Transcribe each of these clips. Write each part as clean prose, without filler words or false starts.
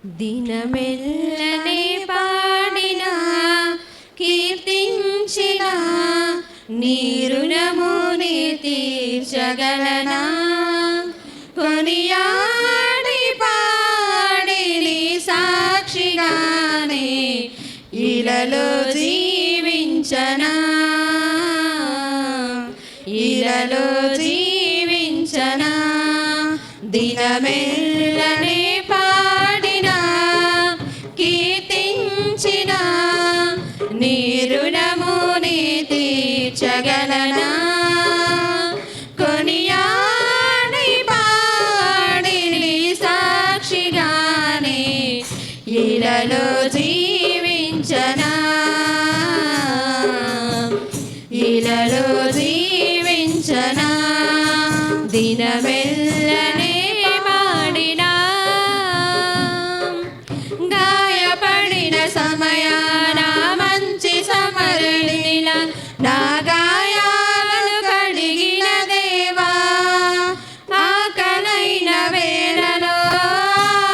దినమెల్లనే పాడినా కీర్తించినా నీ రుణముని తీర్చగలనా? కొనియాడి పాడి నీ సాక్షిగానే ఇలలో జీవించనా? ఇలలో జీవించనా? దినమెల్లనే పాడినా కీర్తించినా నీ రుణముని తీర్చగలనా? కొనియాడి పాడి నీ సాక్షిగానే ఇలలో జీవించనా? ఇలలో జీవించనా? దినమెల్లనే పాడినా గాయపడిన సమయాన మంచి సమరునిలా నా గాయాలు కడిగిన దేవా, ఆకలైన వేళలో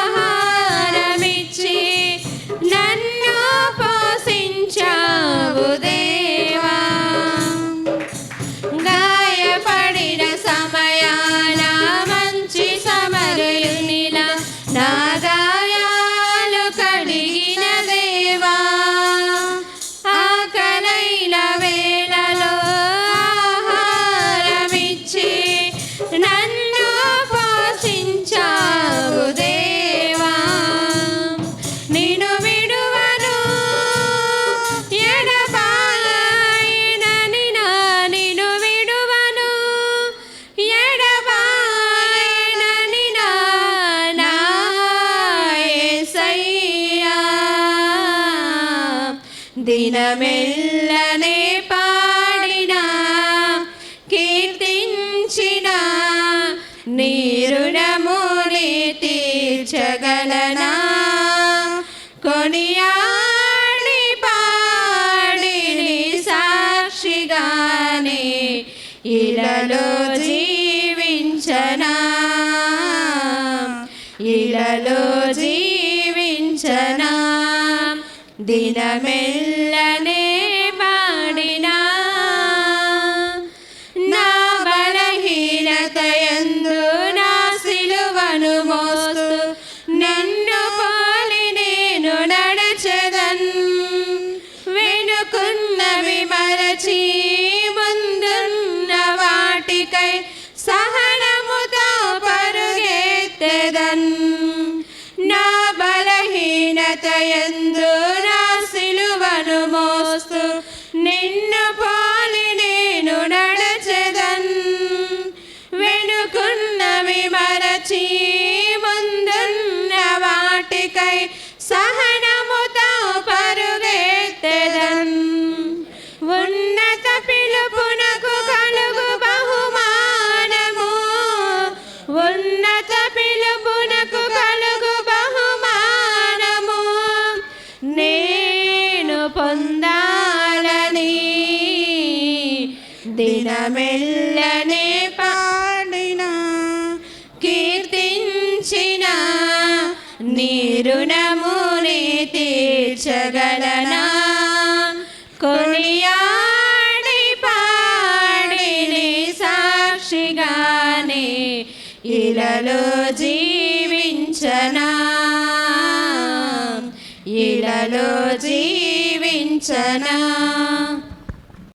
ఆహారమిచ్చి నన్ను పోషించావు దేవా. గాయపడిన సమయాన మంచి సమరయునిలా నా గాయాలు కడిగిన దేవా, ఆకలైన వేళలో ఆహారమిచ్చి నన్ను పోషించావు దేవా. నిన్ను విడువను ఎడబాయనని నిన్ను విడువను ఎడబాయనని నా యేసయ్యా. దినమెల్లనే పాడినా కీర్తించినా నీ రుణముని తీర్చగలనా? కొనియాడి పాడి నీ సాక్షిగానే ఇలలో జీవించనా? ఇలలో జీవించనా? దినమెల్లనే పాడినా నా బలహీనతయందు నా సిలువను మోస్తూ నిన్ను పోలి నేను నడచెదన్. వెనుకున్నవి మరచి ముందున్న వాటికై సహనముతో పరుగెత్తెదన్. నా బలహీనతయందు నా సిలువను మోస్తూ నిన్ను పోలి నేను నడచెదన్. వెనుకున్నవి మరచి ముందున్న వాటికై సహనముతో పరుగెత్తెదన్. ఉన్నత పిలుపునకు కలుగు బహుమానము, ఉన్నత పిలుపునకు కలుగు బహుమానము నేను పొందాలని దినమెల్లనే పాడినా కీర్తించినా నీ రుణముని తీర్చగలనా? కొనియాడి పాడి నీ సాక్షిగానే ఇలలో జీవించనా? ఇలలో జీవించనా?